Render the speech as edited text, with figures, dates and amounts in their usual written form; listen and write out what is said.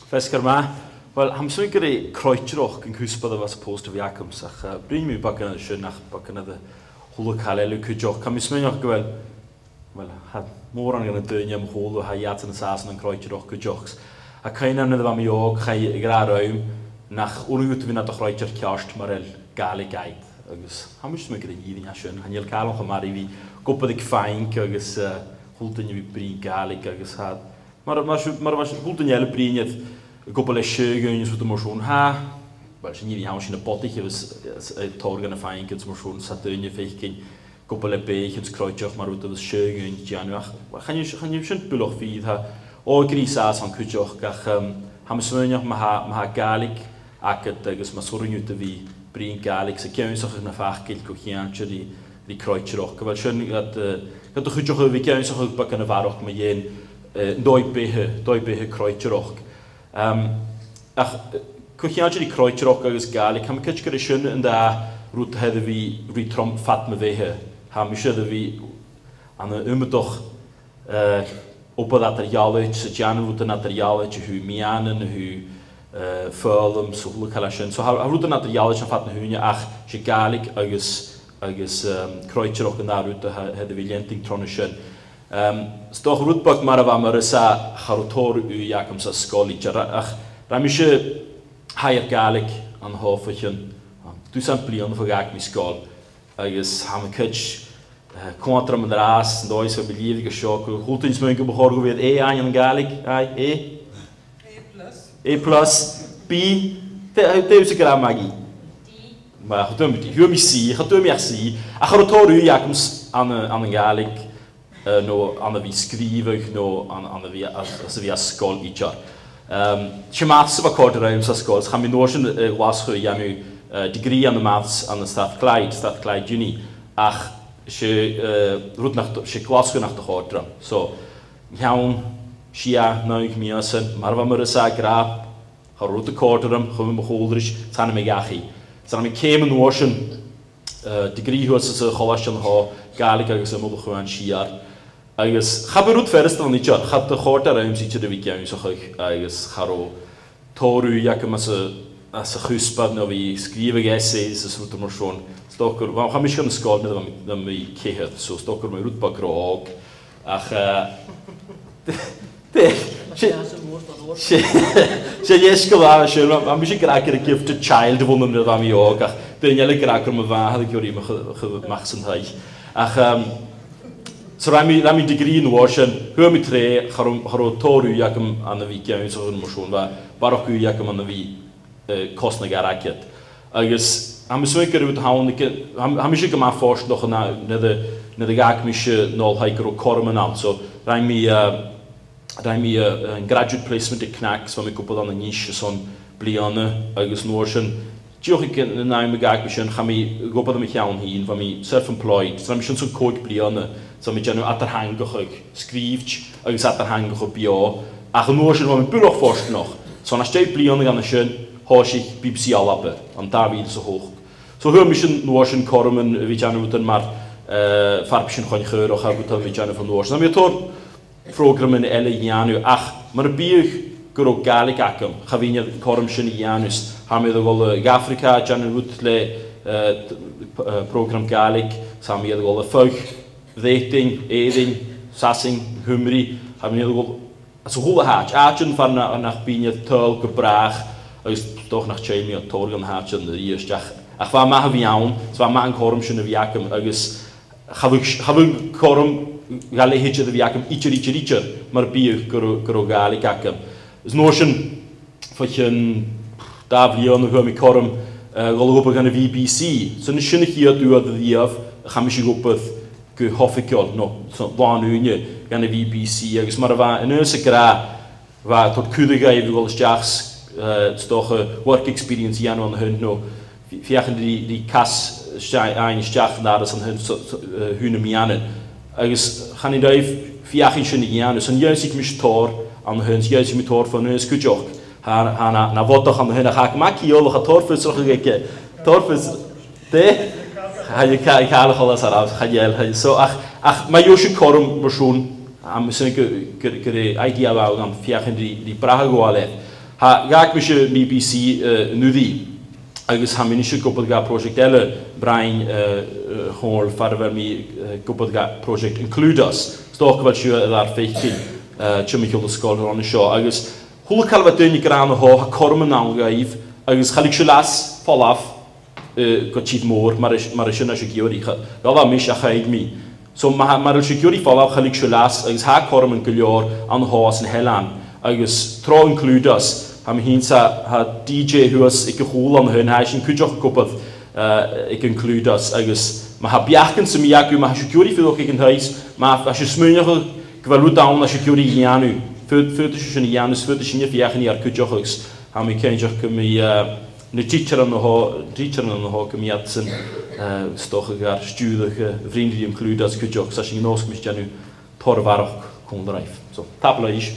Fesgar ma, wel, ham sy'n gyda croetroch yn cwsbad o fas post o fiacwm sach. Bryn mi bagan y sy'n nach bagan y hwlw cael elw cwjoch. Cam ysmyn o'ch gyfel, wel, ha môr an gan y dyn am hwlw ha iat yn y sas yn croetroch cwjochs. A cain am nid fam i og, chai i gra'r oem, nach wrwyd fi nad o'ch roetroch ciast marel gael ei gaid. Agus, ham ysmyn gyda nid yn hasyn, han iel cael o'ch am ari fi, gwybod i'ch ffainc, agus hwldyn i fi brin gael ei agus ha. Mae'r hwldyn i el brin gwbl e sjögen yn swt o morsjon ha. Wel, sy'n nid i hawn sy'n y bodig efo torgan y ffain gyda'r morsjon sa dyn i feicyn gwbl e beich yn sgroetioch mae'r wrth o'r sjögen yn gianwach. Chan i sy'n bwloch fydd ha o gris as han cwtioch gach ham ysmynioch mae ha galig ac agos mae swrn yw't fi brin galig sa gewnsach yn y ffachgyll gwchian sy'n i croetioch. Wel, sy'n gadwch cwtioch fi gewnsach yn bach yn y farwch mae yen doi behe croetioch. Ach, cwchiad ydi croetroch agos gael, cam cych gyda sy'n yn da rwyd heddi fi tromp ffat me fehe. Ham eisiau heddi fi an ymwyddoch obydd adar ialwyd, sy'n jan rwyd yn adar ialwyd, yw mianen, yw ffyrlym, so hwlw cael asyn. So rwyd yn adar ialwyd sy'n ffat me hwnnw, ach, sy'n gaelig agos croetroch yn da rwyd heddi fi lienting tron asyn. Stoch rwydbog mar af amr ysa charotor yw iac am sa sgoli. Ach, rhaid mi eisiau hair gaelig an hoff o'ch yn. Dwi sa'n blion fo gag mi sgol. Agos ham y cych contra am yn ras, yn does o biliedig y sioc. Hwltyn smyn gybwch fydd E a'n yn gaelig. E? E plus. E plus. B? Dew sy'n gyda magi? D. Ma, chydwym mi di. Hwyr mi C, chydwym mi ach C. A charotor yw iac am yn gaelig. No an y fi sgrifig, no an y fi asgol i jar. Sy'n maths efo cord yr aim sa sgol, chan mi nos yn wasgu i am yw digri an y maths an y Strathclyde Uni, ach sy'n glasgu nach dy chodra. So, iawn, sia, naig mi asyn, marfa myr ysa grab, cha rwyd y cord yr am, chwm yn mycholdrys, tan y mi gachu. Tan mi cem yn nos yn digri hwys y cholas yn ho, gaelig agos ymwyd o chwan siar. Agos, chab yw'r ffers dan ni jar, chab dy chord ar aim sy'n dy fi gawn soch eich, agos charo toru iac yma sa chwsbad na fi sgrifig essays ys rwyd o'r sion. Stocr, cham eisiau yn ysgol na mi cehydd, so stocr mae'n rwyd bag grog. Ach, sy'n iesgol ar ysio, mae'n eisiau graag ar y gifted child fwn yn rydw am i og, ach, dyn iel y graag ar y fa, hada gyr i mach sy'n haich. Ach, so rhaid mi digri yn wasyn, hwyr mi tre, charo toru iac am anna fi gawn so'n morswn, barwch yw iac am anna fi cosna garagiad. Agos, am ysmwyd gyda wyd hawn, am eisiau gyma ffors doch yna, nid y gag mi eisiau nôl haig gyro corm yn alt, so rhaid mi graduate placement i Cnags, fa mi gwybod an y nish son bliana, agos yn wasyn, diolch i gyn yna mi gag mi eisiau, cha mi gwybod am eich iawn hun, fa mi self-employed, so mi eisiau son coig bliana, so mi djanw adar hangoch ag sgrifch, agos adar hangoch o bio, ach yn wasyn fa mi bwroch ffors noch, so na steu bliana gan eisiau, hos ich BBC Alaber, am David so hoch. So hwyr mi eisiau wasyn corm yn fi djanw wyd yn mar ffarb eisiau chwain chyr o'ch ar wyd yn fi djanw fan wasyn. Na mi o'r program yn ele ianw, ach, mae'r bych gyro gaelig acam, chafiniad corm sy'n ianwys, ham iddo gol y Africa, djanw wyd le program gaelig, sam iddo gol y ffawch, ddeitting, eiding, sasing, Hymru, ham iddo gol, so hwyl y hach, achyn fan na'ch biniad tyl gybrach, agos doch nach chael mi o torgan hach yn y ystach. Ach fa ma fi iawn, so fa ma yn corm sy'n y fi acam, agos chafwg corm gael ei hydjad y fi acam, itcher, mae'r bych gyro gael ei acam. Ys nos yn ffach yn daflion o hwym i corm gol o gwybod gan y BBC, so nes yn y chiad yw'r ddiaf, cham eisiau gwybod gyhoffigiol, no, lan yw'n gan y BBC, agos mae'r fa yn ys y gra, fa tod cwdig a efo gol ysdiachs, stoch work experience ian o'n hyn no fiach yn di cas ein ysdiach yn aros yn hyn y mianen agos chan i'n dweud fiach yn sy'n ian so yn ysig mis tor an hyn ysig mi tor fan ys gwjoch na fodoch an hyn ach ac mac i olwch a torfus o'ch ag torfus de ha i cael o'ch olas ar awr so ach mae yw sy'n corwm mor sŵn am sy'n gyda idea fawr am fiach yn di brach o gwaledd Ha gag mis BBC nuddi. Agus ha min gwybod ga project ele brain hol farfer mi gwybod ga project includas. Stoch fel siw ar feichi chymich o'r ysgol o'n sio. Agus hwyl calfa dyn i gran o ho ha corman nawn gaif. Agus chalig siw las folaf god chyd môr mar eisiau na siw gyori. Gala mis a chaid mi. So mar eisiau gyori folaf chalig siw las agus ha corman gylior an ho as yn helan. Agus tro includas. Am hinsa ha DJ huas ik hol an hun haishin kujoch kopad ik includas agus ma ha biachen sem yaku ma security für doch gegen huis ma as je smunjer gwalu down as security yanu für schon janus für de biachen jaar kujochs ha mi kenjoch kemi ne teacher an ho kemi atsen stoch gar studige vrienden die includas kujochs as je nos mis janu tor warok kon drive so tabla is